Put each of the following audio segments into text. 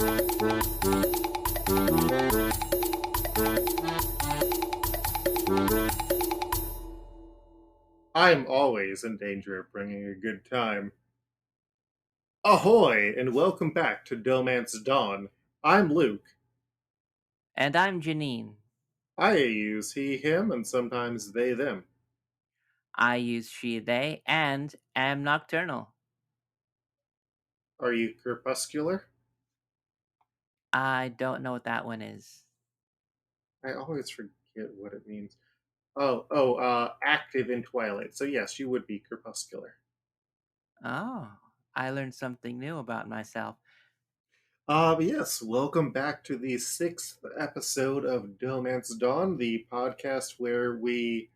I'm always in danger of bringing a good time. Ahoy, and welcome back to DohMance Dawn. I'm Luke. And I'm Janine. I use he, him, and sometimes they, them. I use she, they, and am nocturnal. Are you crepuscular? I don't know what that one is. I always forget what it means. Active in twilight. So yes, you would be crepuscular. Oh, I learned something new about myself. Yes, welcome back to the sixth episode of DohMance Dawn, the podcast where we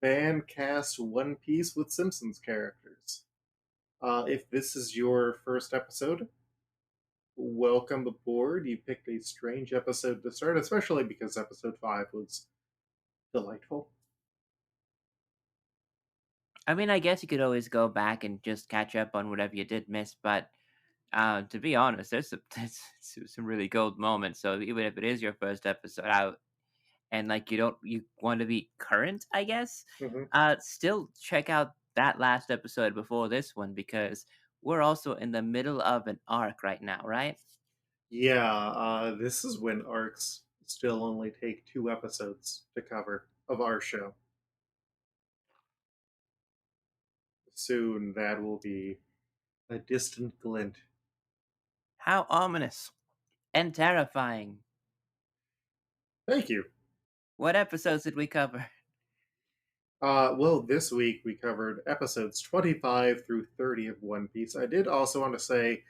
fan cast One Piece with Simpsons characters. If this is your first episode, welcome aboard. You picked a strange episode to start, especially because episode 5 was delightful. I mean, I guess you could always go back and just catch up on whatever you did miss, but to be honest, there's some really gold moments. So even if it is your first episode out, and like you want to be current, I guess, Hmm. still check out that last episode before this one because we're also in the middle of an arc right now, right? Yeah, this is when arcs still only take 2 episodes to cover of our show. Soon that will be a distant glint. How ominous and terrifying. Thank you. What episodes did we cover? Well, this week we covered episodes 25 through 30 of One Piece. I did also want to say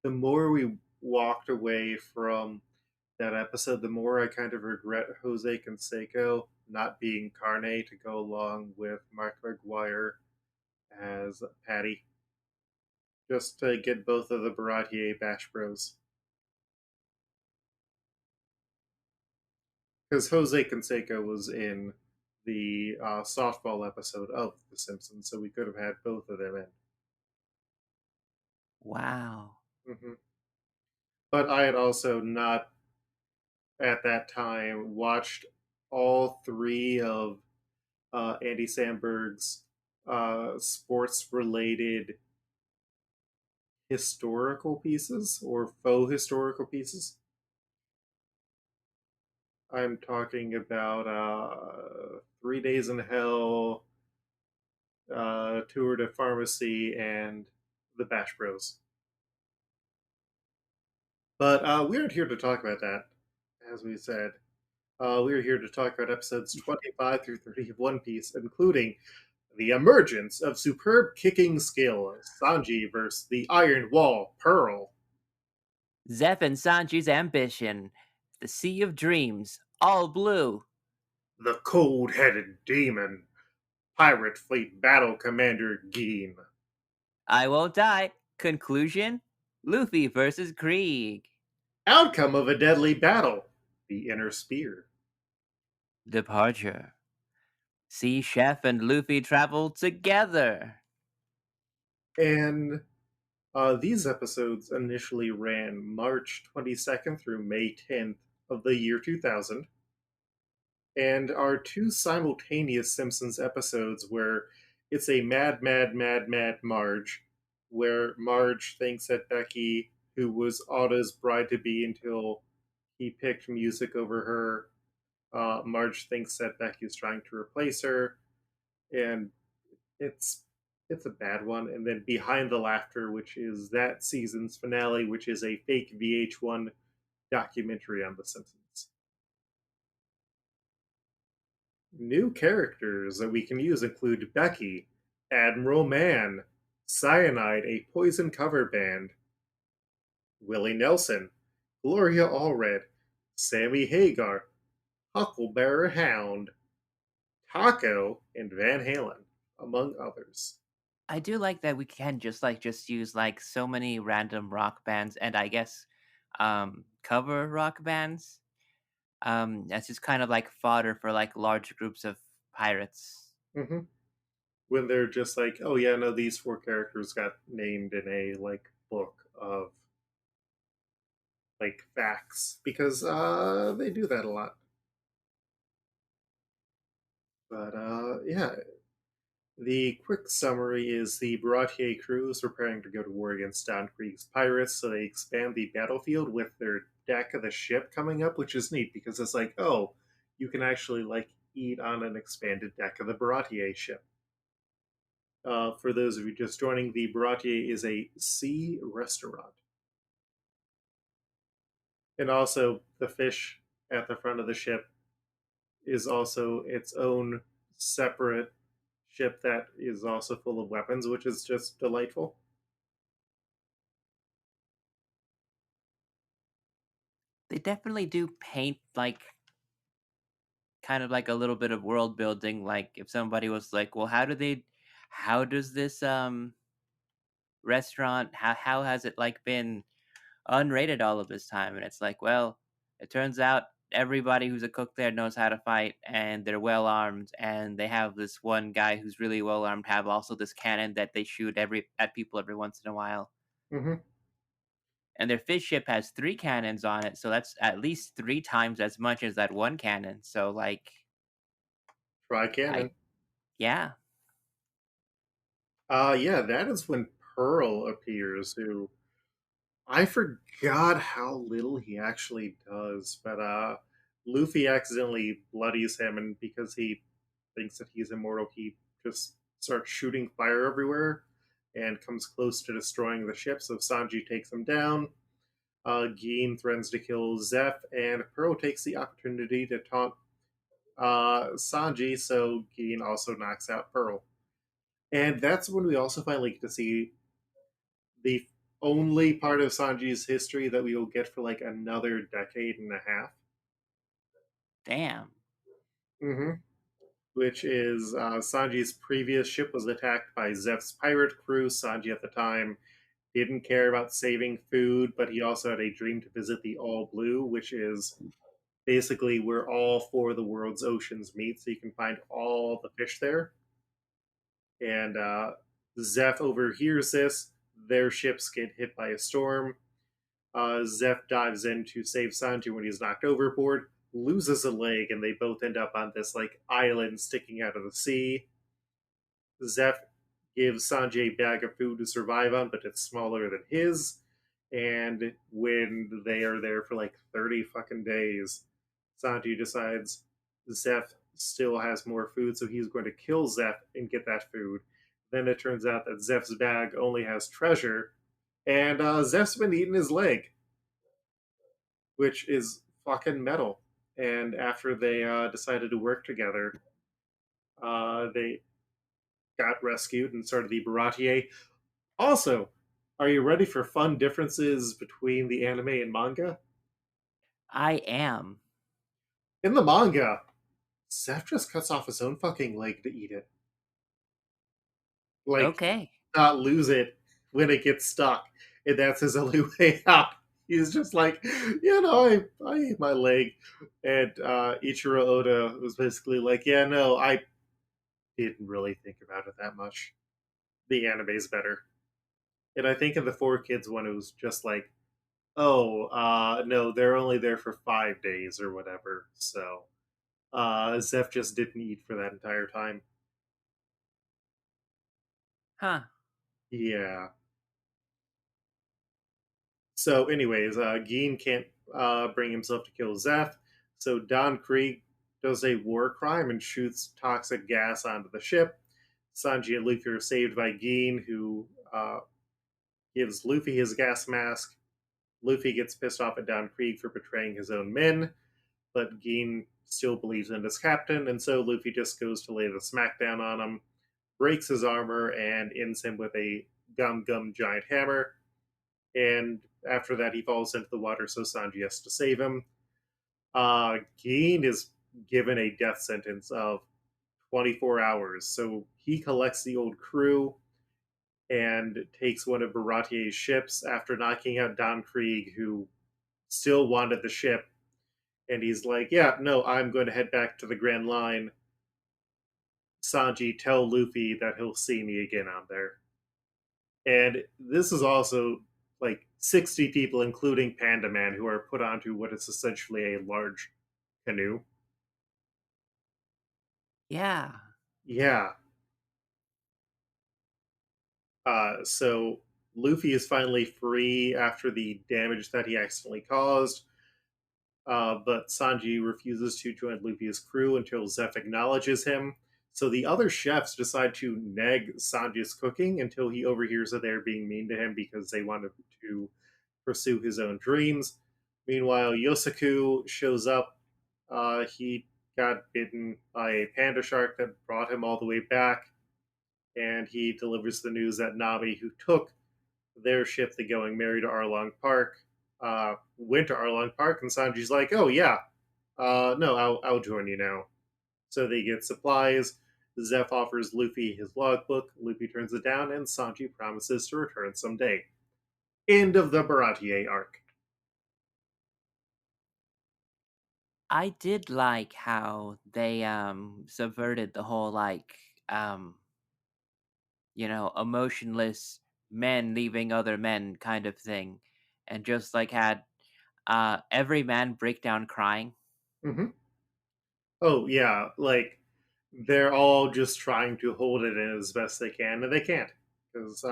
the more we walked away from that episode, the more I kind of regret Jose Canseco not being Carne to go along with Mark McGuire as Patty, just to get both of the Baratie Bash Bros. Because Jose Canseco was in the softball episode of The Simpsons, so we could have had both of them in. Wow. Hmm. But I had also not at that time watched all three of Andy Samberg's sports related historical pieces or faux historical pieces. I'm talking about 3 Days in Hell, Tour de Pharmacy, and the Bash Bros. But we aren't here to talk about that, as we said. We are here to talk about episodes 25 through 30 of One Piece, including the emergence of superb kicking skill, Sanji versus the Iron Wall, Pearl. Zeph and Sanji's ambition. The Sea of Dreams. All blue. The cold-headed demon, Pirate Fleet Battle Commander Geen. I won't die. Conclusion? Luffy versus Krieg. Outcome of a deadly battle, the Inner Spear. Departure. Sea Chef and Luffy travel together. And these episodes initially ran March 22nd through May 10th of the year 2000, and are two simultaneous Simpsons episodes where it's a mad, mad, mad, mad Marge, where Marge thinks that Becky, who was Otto's bride to be until he picked music over her, Marge thinks that Becky's trying to replace her, and it's it's a bad one. And then Behind the Laughter, which is that season's finale, which is a fake VH1 documentary on The Simpsons. New characters that we can use include Becky, Admiral Man, Cyanide, a Poison cover band, Willie Nelson, Gloria Allred, Sammy Hagar, Huckleberry Hound, Taco, and Van Halen, among others. I do like that we can just use like so many random rock bands and I guess cover rock bands. That's just kind of like fodder for like large groups of pirates. Hmm. When they're just like, oh yeah, no, these four characters got named in a like book of like facts because they do that a lot. But yeah, the quick summary is the Baratie crew is preparing to go to war against Don Krieg's pirates, so they expand the battlefield with their deck of the ship coming up, which is neat because it's like, oh, you can actually like eat on an expanded deck of the Baratie ship. For those of you just joining, the Baratie is a sea restaurant. And also, the fish at the front of the ship is also its own separate ship that is also full of weapons, which is just delightful. They definitely do paint like kind of like a little bit of world building. Like if somebody was like, "Well, how does this restaurant how has it like been unrated all of this time?" And it's like, well, it turns out everybody who's a cook there knows how to fight and they're well armed, and they have this one guy who's really well armed have also this cannon that they shoot every at people every once in a while. Mm-hmm. And their fish ship has 3 cannons on it, so that's at least 3 times as much as that 1 cannon. So, like, Try I cannon. yeah. Yeah, that is when Pearl appears, who I forgot how little he actually does, but Luffy accidentally bloodies him, and because he thinks that he's immortal, he just starts shooting fire everywhere and comes close to destroying the ship. So Sanji takes him down. Gin threatens to kill Zeph, and Pearl takes the opportunity to taunt Sanji, so Gin also knocks out Pearl. And that's when we also finally get to see the only part of Sanji's history that we will get for like another decade and a half. Damn. Mm-hmm. Which is Sanji's previous ship was attacked by Zeph's pirate crew. Sanji at the time didn't care about saving food, but he also had a dream to visit the All Blue, which is basically where all four of the world's oceans meet. So you can find all the fish there. And Zeph overhears this. Their ships get hit by a storm. Zeph dives in to save Sanji when he's knocked overboard, loses a leg, and they both end up on this like island sticking out of the sea. Zeph gives Sanji a bag of food to survive on, but it's smaller than his. And when they are there for like 30 fucking days, Sanji decides Zeph still has more food, so he's going to kill Zeph and get that food. Then it turns out that Zeph's bag only has treasure, and Zeph's been eating his leg, which is fucking metal. And after they decided to work together, they got rescued and started the Baratie. Also, are you ready for fun differences between the anime and manga? I am. In the manga, Zeph just cuts off his own fucking leg to eat it. Like, Okay. not lose it when it gets stuck. And that's his only way out. He's just like, I ate my leg. And Ichiro Oda was basically like, yeah, no, I didn't really think about it that much. The anime's better. And I think in the Four Kids one, it was just like, oh, no, they're only there for 5 days or whatever. So Zeph just didn't eat for that entire time. Huh. Yeah. So, anyways, Geen can't bring himself to kill Zeph. So Don Krieg does a war crime and shoots toxic gas onto the ship. Sanji and Luffy are saved by Geen, who gives Luffy his gas mask. Luffy gets pissed off at Don Krieg for betraying his own men, but Geen still believes in his captain, and so Luffy just goes to lay the smackdown on him, breaks his armor, and ends him with a gum gum giant hammer. And after that, he falls into the water, so Sanji has to save him. Geen is given a death sentence of 24 hours, so he collects the old crew and takes one of Baratier's ships after knocking out Don Krieg, who still wanted the ship. And he's like, yeah, no, I'm going to head back to the Grand Line. Sanji, tell Luffy that he'll see me again on there. And this is also like 60 people, including Panda Man, who are put onto what is essentially a large canoe. Yeah. Yeah. So Luffy is finally free after the damage that he accidentally caused. But Sanji refuses to join Luffy's crew until Zeph acknowledges him. So the other chefs decide to neg Sanji's cooking until he overhears that they're being mean to him because they want him to pursue his own dreams. Meanwhile, Yosaku shows up. He got bitten by a panda shark that brought him all the way back, and he delivers the news that Nami, who took their ship, the Going Merry, to Arlong Park, went to Arlong Park, and Sanji's like, "Oh yeah, no, I'll join you now." So they get supplies. Zeph offers Luffy his logbook. Luffy turns it down, and Sanji promises to return someday. End of the Baratie arc. I did like how they subverted the whole like um emotionless men leaving other men kind of thing, and just like had every man break down crying. Mm-hmm. Oh yeah, like they're all just trying to hold it in as best they can, and they can't because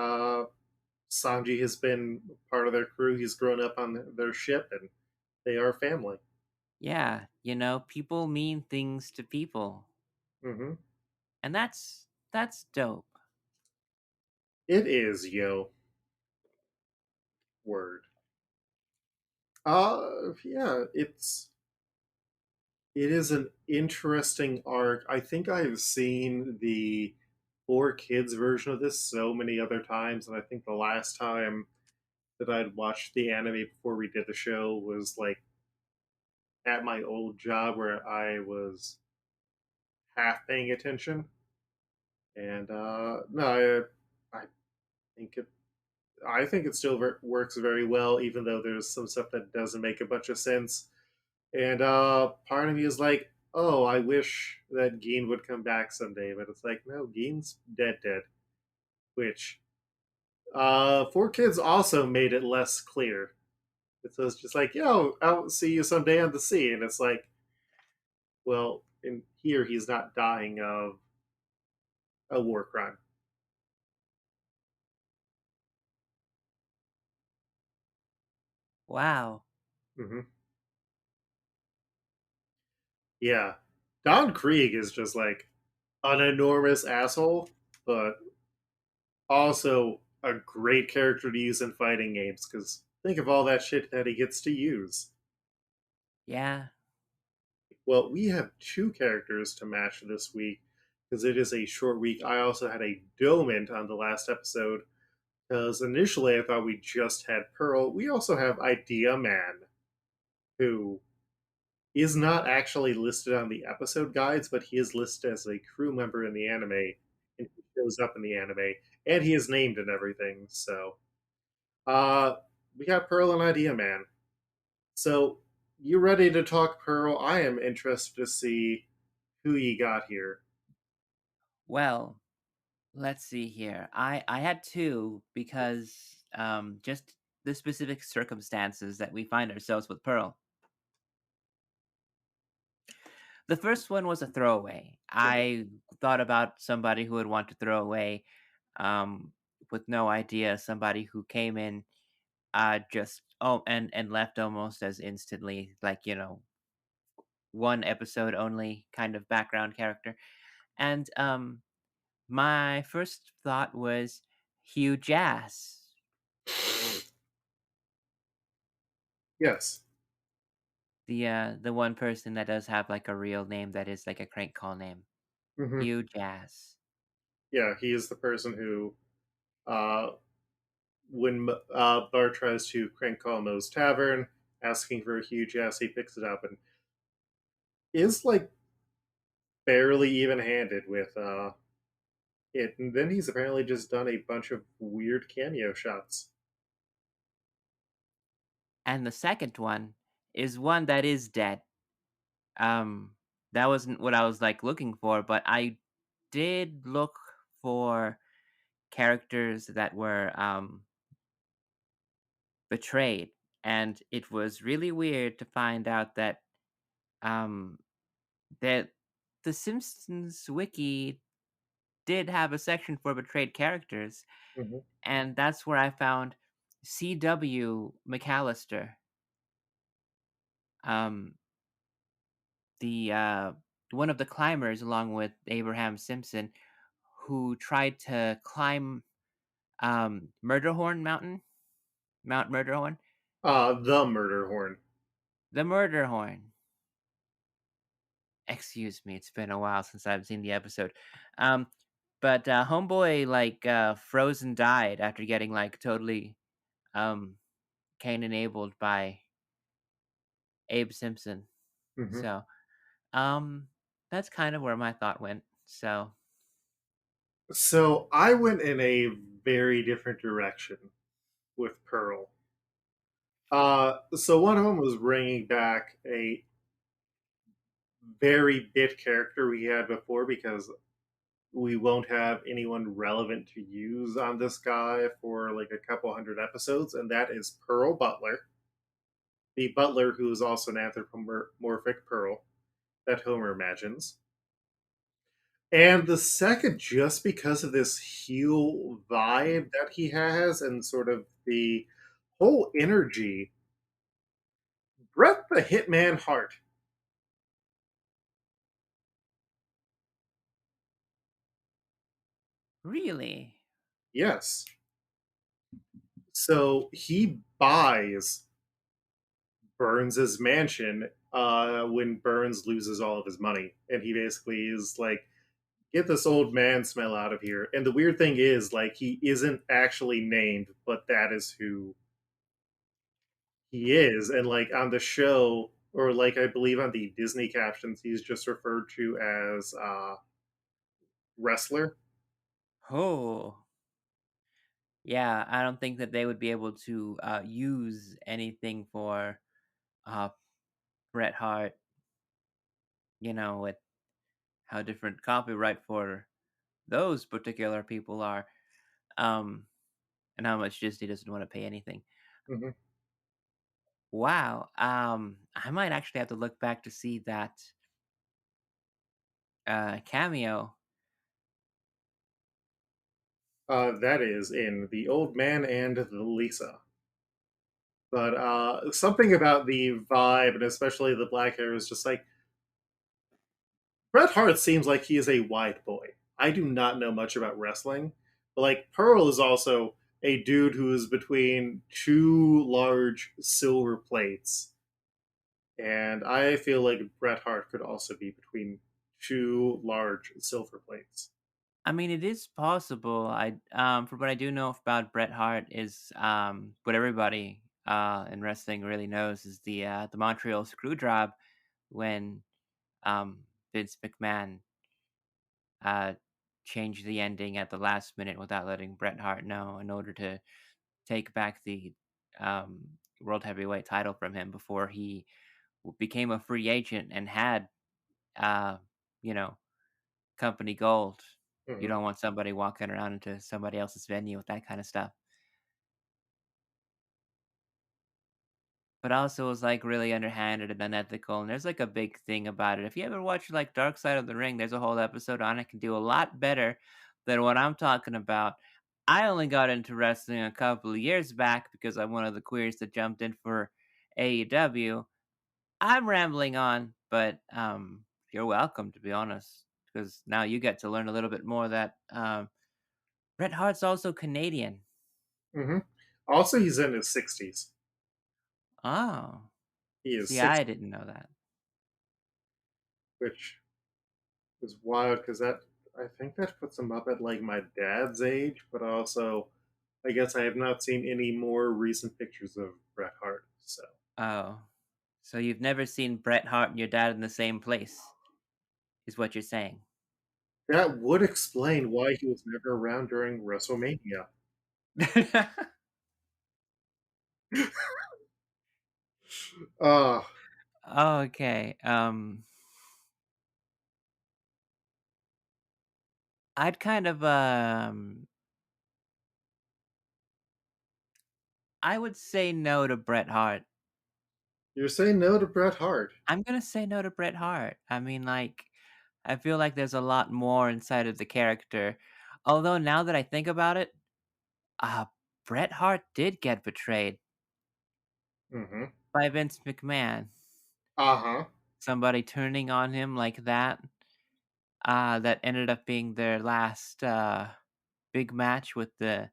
Sanji has been part of their crew. He's grown up on their ship, and they are family. Yeah, people mean things to people, Mm-hmm. and that's dope. It is, yo. Word. Yeah, it is an interesting arc. I think I've seen the four kids version of this so many other times, and I think the last time that I'd watched the anime before we did the show was like at my old job where I was half paying attention. And no, I think it I think it still works very well, even though there's some stuff that doesn't make a bunch of sense. And part of me is like, oh, I wish that Geen would come back someday, but it's like, no, Geen's dead. Which Four Kids also made it less clear. It was just like, yo, I'll see you someday on the sea, and it's like, well, in here he's not dying of a war crime. Wow. Hmm. Yeah, Don Krieg is just like an enormous asshole, but also a great character to use in fighting games because think of all that shit that he gets to use. Yeah. Well, we have two characters to match this week because it is a short week. I also had a Domint on the last episode because initially I thought we just had Pearl. We also have Ideaman, who is not actually listed on the episode guides, but he is listed as a crew member in the anime, and he shows up in the anime, and he is named and everything. So, uh, we got Pearl and Ideaman. So, you ready to talk Pearl? I am interested to see who you got here. Well, let's see here. I had two because just the specific circumstances that we find ourselves with Pearl. The first one was a throwaway. Right. I thought about somebody who would want to throw away um with no idea, somebody who came in just and left almost as instantly, like, one episode only kind of background character. And my first thought was Hugh Jass, Yes. the one person that does have like a real name that is like a crank call name. Hmm. Hugh Jass. Yeah, he is the person who, uh, when Bart tries to crank call Moe's Tavern, asking for a huge ass, he picks it up and is like barely even handed with it. And then he's apparently just done a bunch of weird cameo shots. And the second one is one that is dead. Um that wasn't what I was like looking for, but I did look for characters that were betrayed, and it was really weird to find out um, that the Simpsons wiki did have a section for betrayed characters, Mhm. and that's where I found C.W. McAllister, um, the one of the climbers, along with Abraham Simpson, who tried to climb Murderhorn Mountain, Mount Murderhorn, The Murder Horn. the Murderhorn. Excuse me, it's been a while since I've seen the episode. Um, but Homeboy froze and died after getting like totally um Cain enabled by Abe Simpson. Mhm. So um that's kind of where my thought went. So So I went in a very different direction with Pearl. So one of them was bringing back a very bit character we had before because we won't have anyone relevant to use on this guy for like a couple hundred episodes, and that is Pearl Butler, the butler who is also an anthropomorphic Pearl that Homer imagines. And the second, just because of this heel vibe that he has and sort of the whole energy, Brett the Hitman Hart. really, Yes. So he buys Burns's mansion when Burns loses all of his money. And he basically is like, get this old man smell out of here. And the weird thing is, like, he isn't actually named, but that is who he is. And like on the show, or like I believe on the Disney captions, he's just referred to as wrestler. oh yeah, I don't think that they would be able to use anything for uh Bret Hart. With how different copyright for those particular people are, um, and how much Disney doesn't want to pay anything. Hmm. Wow. I might actually have to look back to see that cameo. That is in The Old Man and the Lisa. But something about the vibe and especially the black hair is just like Bret Hart seems like he is a white boy. I do not know much about wrestling, but like Pearl is also a dude who is between two large silver plates, and I feel like Bret Hart could also be between two large silver plates. I mean, it is possible. From what I do know about Bret Hart is what everybody in wrestling really knows is the Montreal Screwjob when um Vince McMahon uh changed the ending at the last minute without letting Bret Hart know in order to take back the um, world heavyweight title from him before he became a free agent and had, uh, you know, company gold. You Hmm. don't want somebody walking around into somebody else's venue with that kind of stuff. But also it was like really underhanded and unethical. And there's like a big thing about it. If you ever watch like Dark Side of the Ring, there's a whole episode on it. Can do a lot better than what I'm talking about. I only got into wrestling a couple of years back because I'm one of the queers that jumped in for AEW. I'm rambling on, but you're welcome to be honest, because now you get to learn a little bit more that Bret Hart's also Canadian. Hmm. Also, he's in his 60s. Oh, He is see, 60, I didn't know that. which is wild because that I think that puts him up at like my dad's age, but also I guess I have not seen any more recent pictures of Bret Hart. So Oh, so you've never seen Bret Hart and your dad in the same place, is what you're saying. that would explain why he was never around during WrestleMania. Uh, Okay. I'd kind of I would say no to Bret Hart. You're saying no to Bret Hart. I'm gonna say no to Bret Hart. I mean, like, I feel like there's a lot more inside of the character. Although now that I think about it, uh, Bret Hart did get betrayed Mm-hmm. by Vince McMahon. Uh-huh. Somebody turning on him like that. That ended up being their last big match with the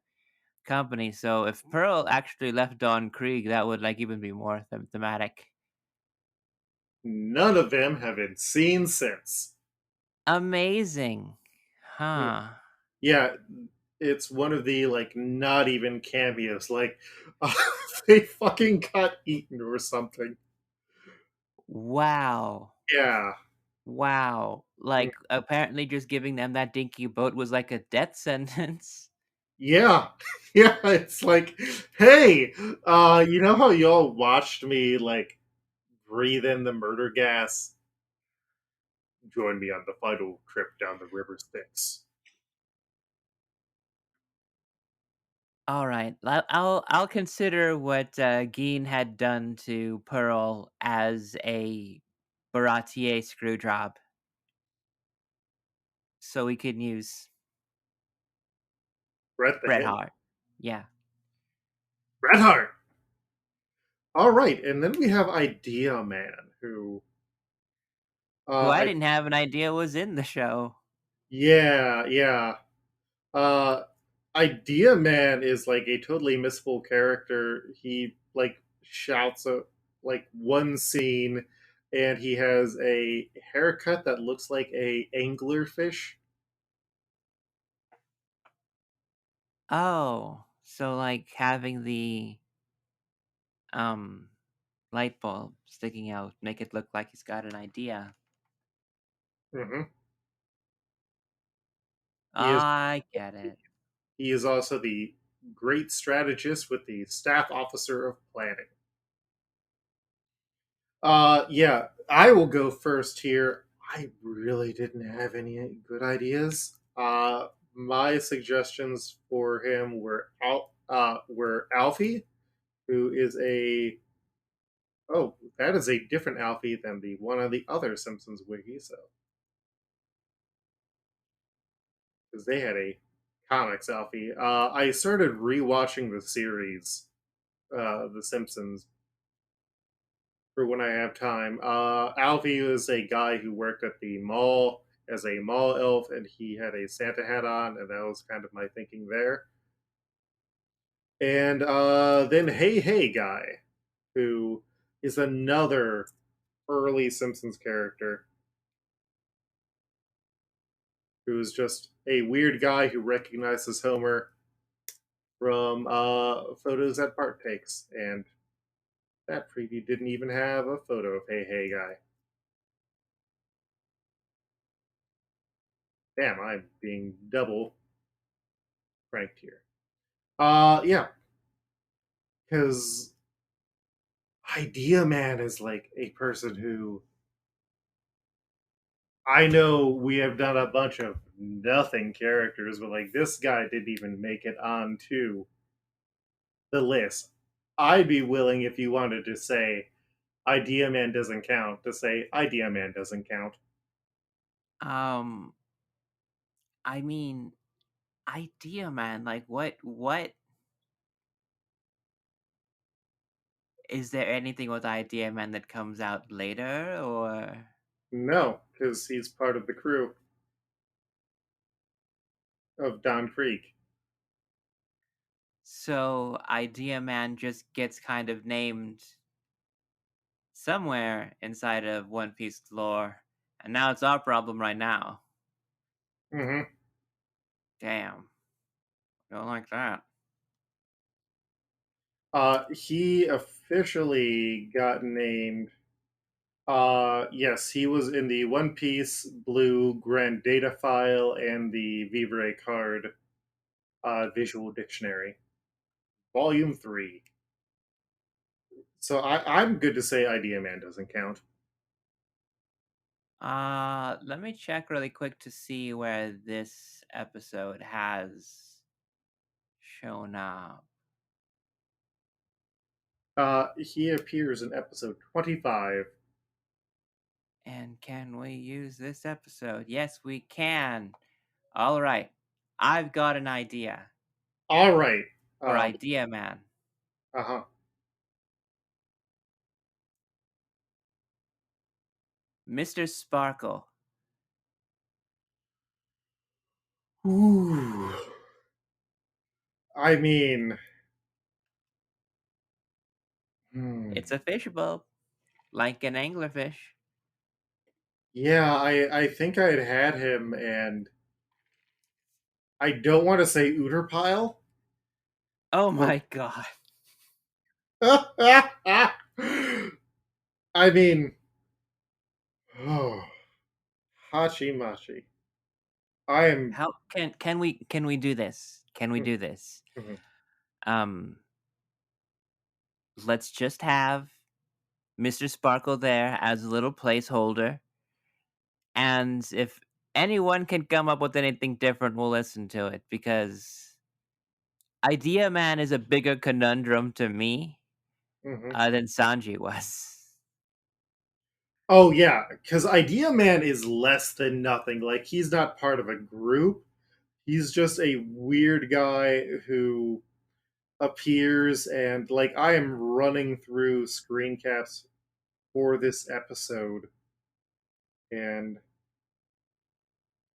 company. So if Pearl actually left Don Krieg, that would like even be more thematic. None of them have been seen since. Amazing, Mm. huh? Yeah, it's one of the like not even cameos. Like uh, they fucking got eaten or something. Wow. Yeah. Wow. Mm. Like, apparently just giving them that dinky boat was like a death sentence. Yeah. Yeah, it's like, hey, you know how y'all watched me like breathe in the murder gas? Join me on the final trip down the river Styx. Alright, I'll consider what, Geen had done to Pearl as a Baratier screw job, so we can use Bret the Bret Hitman. Hart. Yeah. Bret Hart. All right, and then we have Idea Man, who Who I I didn't have an idea was in the show. yeah, yeah. Uh Idea Man is like a totally missable character. He like shouts a like one scene and he has a haircut that looks like a anglerfish. Oh, so, like, having the, um, light bulb sticking out, make it look like he's got an idea. Hmm. He is I get it. he is also the great strategist with the staff officer of planning. Yeah, I will go first here. I really didn't have any good ideas. My suggestions for him were Alfie, who is a oh, that is a different Alfie than the one on the other Simpsons wiki. So because they had a comics Alfie. I started rewatching the series, The Simpsons, for when I have time. Alfie was a guy who worked at the mall as a mall elf, and he had a Santa hat on, and that was kind of my thinking there. And then Hey Hey Guy, who is another early Simpsons character, who's just a weird guy who recognizes Homer from photos that Bart takes, and that preview didn't even have a photo of Hey Hey Guy. Damn, I'm being double pranked here. Yeah, because Idea Man is like a person who I know we have done a bunch of nothing characters, but like this guy didn't even make it onto the list. I'd be willing if you wanted to say Idea Man doesn't count to say Idea Man doesn't count. Um, I mean, idea man, like what is there anything with idea man that comes out later or No, because he's part of the crew of Don Creek. so idea man just gets kind of named somewhere inside of One Piece lore, and now it's our problem right now. Hmm. Damn, don't like that. He officially got named. Yes, he was in the One Piece Blue Grand Data File and the Vivre Card Visual Dictionary, Volume 3. So I'm good to say Idea Man doesn't count. Let me check really quick to see where this episode has shown up. He appears in episode 25. And can we use this episode? Yes, we can. All right. I've got an idea All right. for Um, Ideaman. uh-huh. Mr. Sparkle. Ooh. I mean, hmm. It's a fish bulb, like an anglerfish. Yeah, I think I'd had him, and I don't want to say Uterpile. Oh But my god. I mean, oh, Hachimachi. I am. How can we do this? Can we Mhm, do this? mhm, Um let's just have Mr. Sparkle there as a little placeholder. And if anyone can come up with anything different, we'll listen to it because Idea Man is a bigger conundrum to me mhm. than Sanji was. Oh yeah, because Idea Man is less than nothing. Like he's not part of a group. He's just a weird guy who appears, and like I am running through screen caps for this episode, and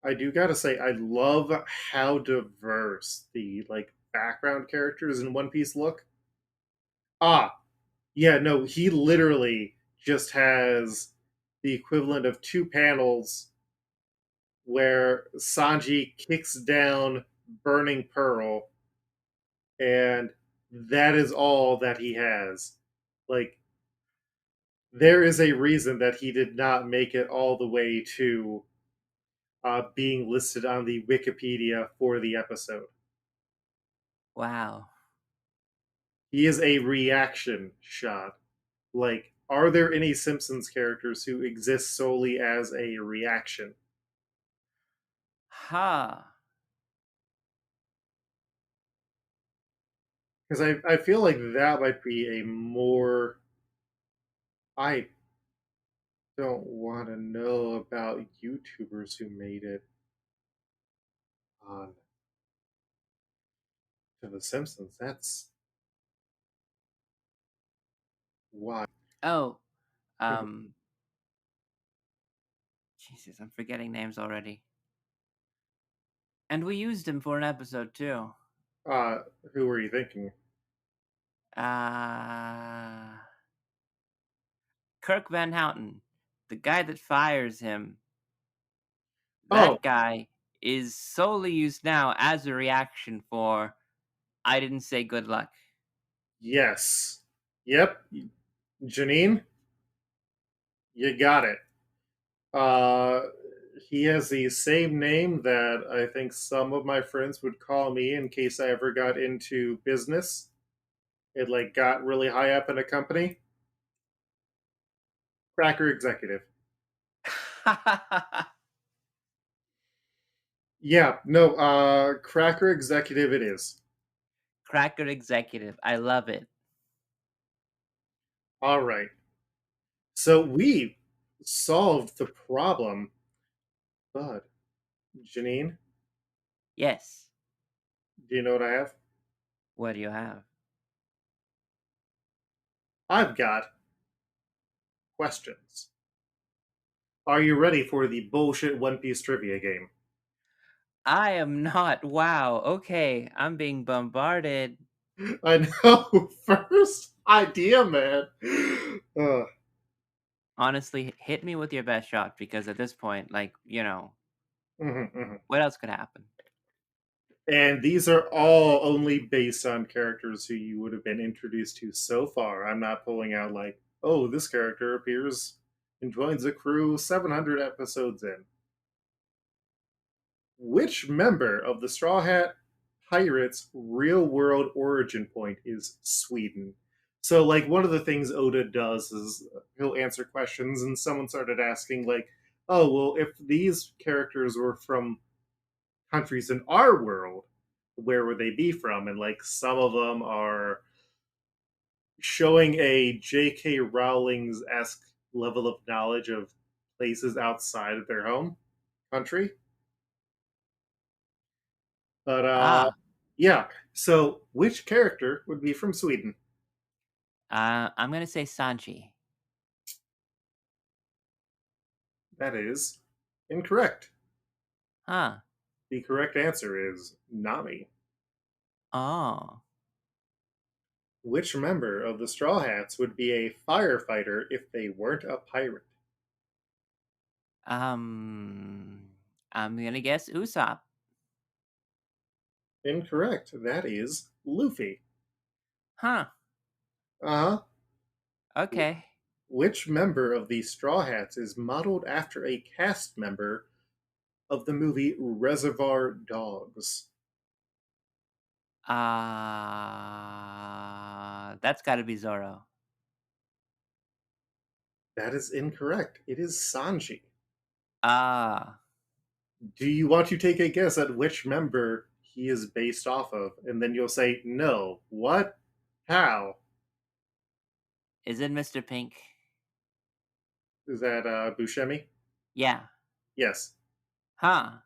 I do gotta say I love how diverse the like background characters in One Piece look. Ah, yeah, no, he literally just has the equivalent of two panels where Sanji kicks down Burning Pearl, and that is all that he has. Like, there is a reason that he did not make it all the way to being listed on the Wikipedia for the episode. Wow. He is a reaction shot. Like, are there any Simpsons characters who exist solely as a reaction? Ha. Because I feel like that might be a more. I don't want to know about YouTubers who made it on to The Simpsons. That's why. Oh, um Jesus, I'm forgetting names already. And we used him for an episode too. uh, who were you thinking? Uh Kirk Van Houten, the guy that fires him. Oh, That guy is solely used now as a reaction for I didn't say good luck. yes. Yep. Janine, you got it. Uh, he has the same name that I think some of my friends would call me in case I ever got into business. It like got really high up in a company. Cracker executive. Yeah, no, Cracker executive it is. Cracker executive. I love it. All right. So we solved the problem, but Janine, Yes. do you know what I have? What do you have? I've got questions. Are you ready for the bullshit One Piece trivia game? I am not. Wow. Okay. I'm being bombarded. I know. First idea, man. Uh, Honestly, hit me with your best shot because at this point, mhm, mhm. what else could happen? And these are all only based on characters who you would have been introduced to so far. I'm not pulling out like, oh, this character appears and joins the crew 700 episodes in. Which member of the Straw Hat Pirates' real world origin point is Sweden? So, like, one of the things Oda does is he'll answer questions, and someone started asking, like, oh, well, if these characters were from countries in our world, where would they be from? And, like, some of them are showing a J.K. Rowling's esque level of knowledge of places outside of their home country. But Ah, yeah. So, which character would be from Sweden? I'm gonna say Sanchi. That is incorrect. Huh. The correct answer is Nami. Oh. Which member of the Straw Hats would be a firefighter if they weren't a pirate? Um, I'm gonna guess Usopp. Incorrect. That is Luffy. Huh. Uh huh. Okay. Which member of the Straw Hats is modeled after a cast member of the movie Reservoir Dogs? That's gotta be Zoro. That is incorrect. It is Sanji. Ah, Do you want to take a guess at which member he is based off of? And then you'll say, no. What? How? is it Mr. Pink? Is that Buscemi? Yeah. Yes. Huh.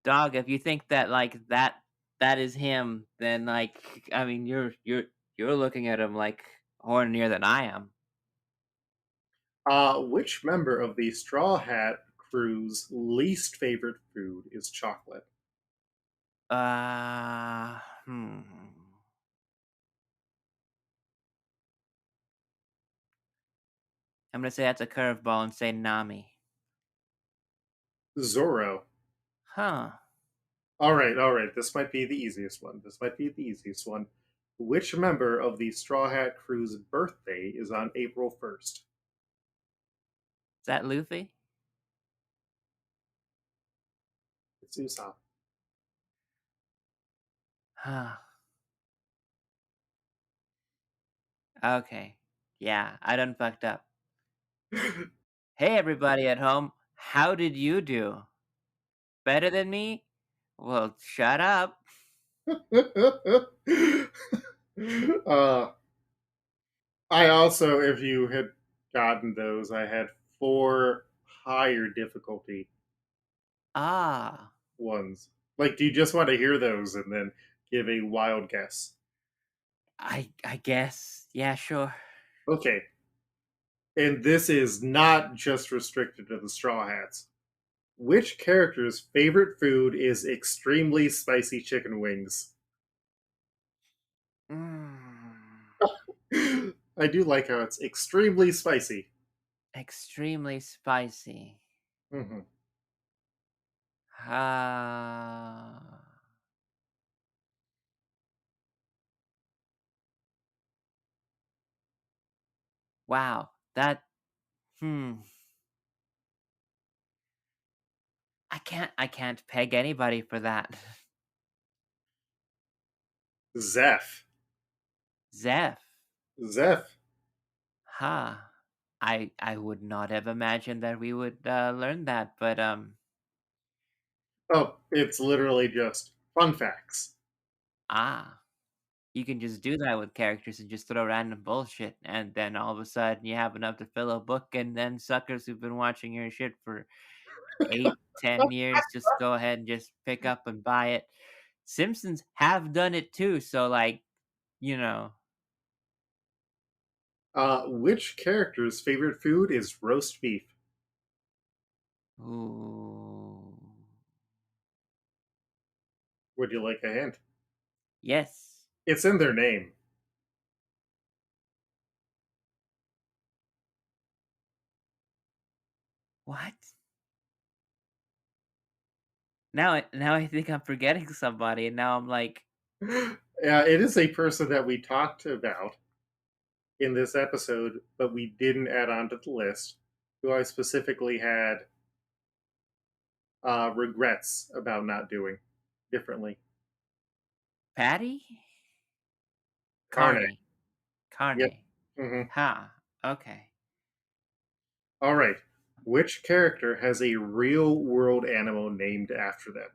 Dog, if you think that like that is him, then like I mean you're looking at him like hornier than I am. Which member of the Straw Hat crew's least favorite food is chocolate? Uh, hmm. I'm gonna say that's a curveball and say Nami. Zorro. Huh. All right. This might be the easiest one. This might be the easiest one. Which member of the Straw Hat crew's birthday is on April 1st? Is that Luffy? It's Usopp. Huh. Okay. Yeah, I done fucked up. Hey everybody at home, how did you do? Better than me? Well, shut up. uh, I also, if you had gotten those, I had four higher difficulty Ah, ones. Like, do you just want to hear those and then give a wild guess? I guess. Yeah, sure. Okay, and this is not just restricted to the Straw Hats. Which character's favorite food is extremely spicy chicken wings? Mm, I do like how it's extremely spicy. extremely spicy. Hmm. Ah, wow. That hmm. I can't peg anybody for that. Zeph. Zeph. Zeph. Huh. I would not have imagined that we would learn that, but Oh, it's literally just fun facts. ah. You can just do that with characters and just throw random bullshit, and then all of a sudden you have enough to fill a book, and then suckers who've been watching your shit for 8, 10 years just go ahead and just pick up and buy it. Simpsons have done it too, so like, you know. Which character's favorite food is roast beef? Ooh. Would you like a hint? Yes. It's in their name. What? Now I think I'm forgetting somebody, and now I'm like, It is a person that we talked about in this episode, but we didn't add on to the list, who I specifically had regrets about not doing differently. Patty? Carne. Carney. Yep. Carney. Hmm. Ha. Okay. All right. Which character has a real world animal named after them?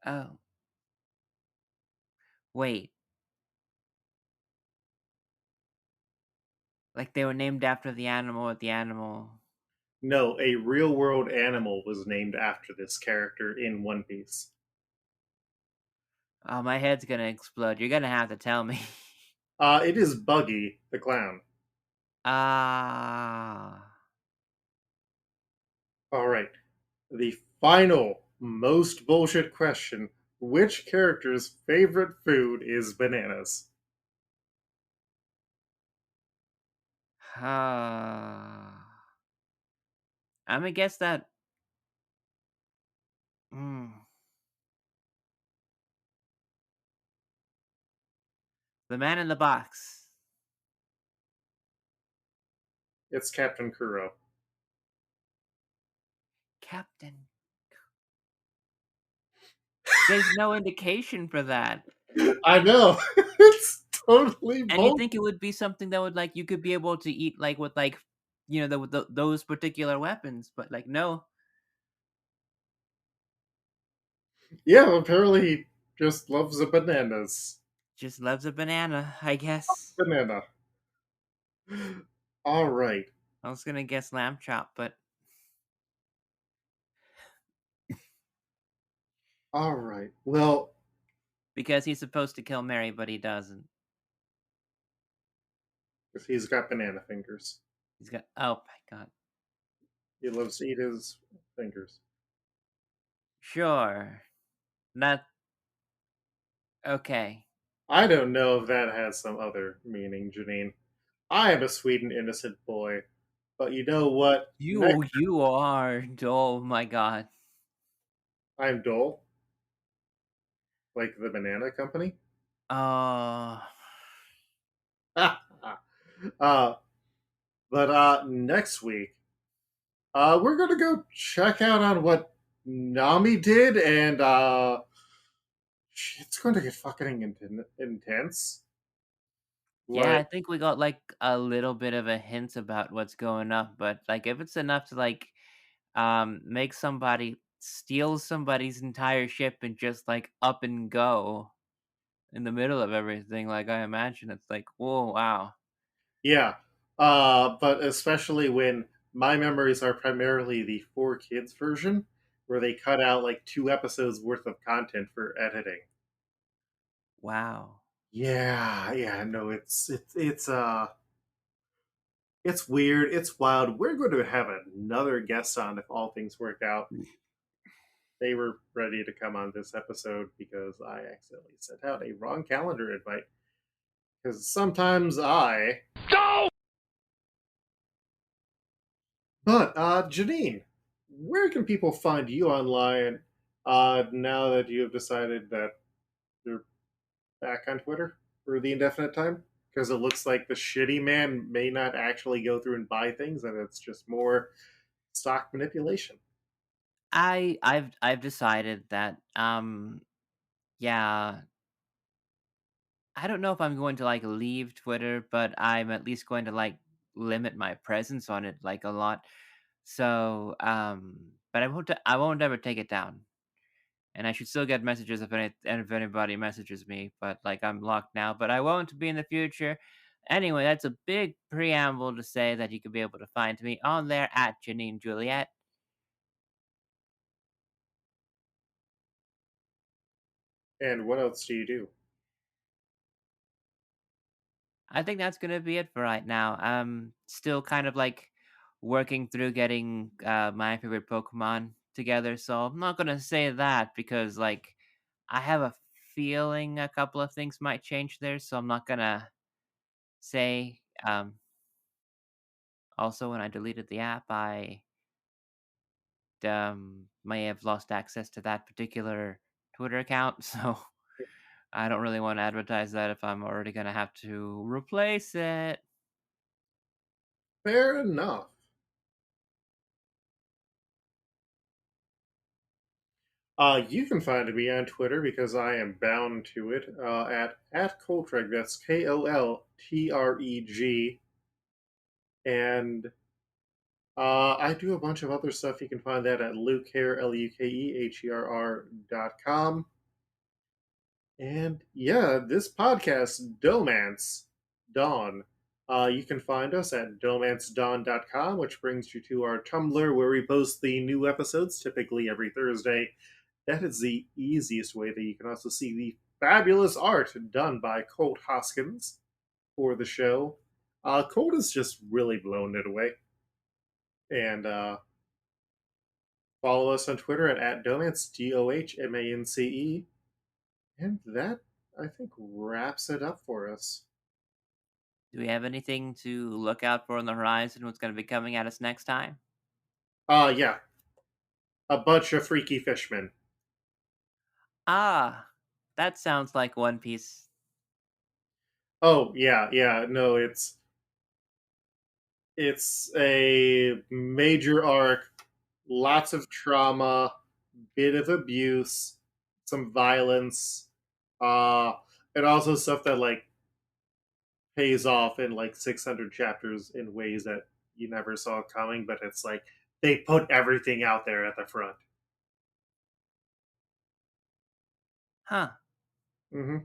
Oh, wait. Like they were named after the animal or the animal. No, a real world animal was named after this character in One Piece. Oh, my head's gonna explode. You're gonna have to tell me. It is Buggy the clown. Ah. All right. The final, most bullshit question: which character's favorite food is bananas? I'm gonna guess that. Mm, the man in the box. It's Captain Kuro. Captain. There's no indication for that. I know. It's totally And you bullshit. think it would be something that would like you could be able to eat like with like those particular weapons, but like no, Yeah, apparently he just loves the bananas. just loves a banana, I guess. Banana. All right. I was gonna guess lamb chop, but All right. Well, because he's supposed to kill Mary, but he doesn't. if he's got banana fingers, He's got oh my god. he loves to eat his fingers. Sure. Not okay. I don't know if that has some other meaning, Janine. I am a sweet and innocent boy, but you know what? Next, You are oh my god. I'm Dole, like the banana company. Uh uh, but next week, we're gonna go check out on what Nami did, and it's going to get fucking intense. yeah, Like, I think we got like a little bit of a hint about what's going up, but like if it's enough to like make somebody steal somebody's entire ship and just like up and go in the middle of everything, like I imagine it's like, whoa, wow. yeah, but especially when my memories are primarily the four kids version, where they cut out like 2 episodes worth of content for editing. Wow. Yeah, yeah, no, it's weird, it's wild. We're going to have another guest on if all things work out. They were ready to come on this episode because I accidentally sent out a wrong calendar invite. Because sometimes I. But Janine, where can people find you online now that you have decided that you're back on Twitter for the indefinite time? Because it looks like the shitty man may not actually go through and buy things, and it's just more stock manipulation. I've decided that yeah, I don't know if I'm going to like leave Twitter, but I'm at least going to like limit my presence on it like a lot. So, but I won't ever take it down. And I should still get messages if anybody messages me, but like I'm locked now, but I won't be in the future. Anyway, that's a big preamble to say that you could be able to find me on there at Janine Juliet. And what else do you do? I think that's gonna be it for right now. I'm still kind of like working through getting my favorite Pokemon together, so I'm not gonna say that because like I have a feeling a couple of things might change there, so I'm not gonna say. Also, when I deleted the app, I may have lost access to that particular Twitter account, so I don't really want to advertise that if I'm already gonna have to replace it. Fair enough. You can find me on Twitter because I am bound to it at Coltreg. That's Koltreg, and I do a bunch of other stuff. You can find that at lukeherr, LUKEHERR.com. And yeah, this podcast, DohMance, Dawn, you can find us at dohmancedawn.com, which brings you to our Tumblr where we post the new episodes, typically every Thursday. That is the easiest way that you can also see the fabulous art done by Colt Hoskins for the show. Colt has just really blown it away. And follow us on Twitter at DohMance, DohMance. And that, I think, wraps it up for us. Do we have anything to look out for on the horizon? What's going to be coming at us next time? Yeah, a bunch of freaky fishmen. Ah, that sounds like One Piece. Oh, yeah, yeah, no, it's a major arc, lots of trauma, bit of abuse, some violence, uh, and also stuff that like pays off in like 600 chapters in ways that you never saw coming, but it's like they put everything out there at the front. Huh. Mm-hmm.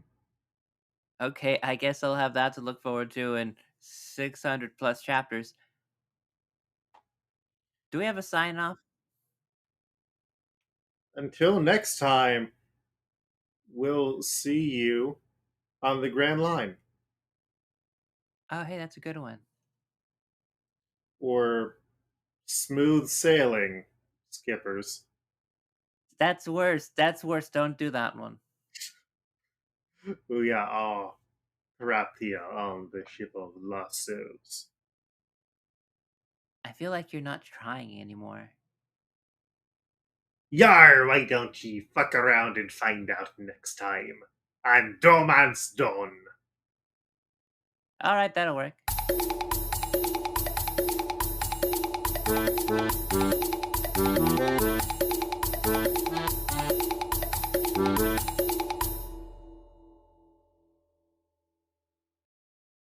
Okay, I guess I'll have that to look forward to in 600 plus chapters. Do we have a sign off? Until next time, we'll see you on the Grand Line, Oh, hey, that's a good one. or smooth sailing, skippers. That's worse. That's worse. Don't do that one. Oh yeah, oh, Baratie on the ship of lassos. I feel like you're not trying anymore. Yar, why don't ye fuck around and find out next time? I'm DohMance Don. All right, that'll work.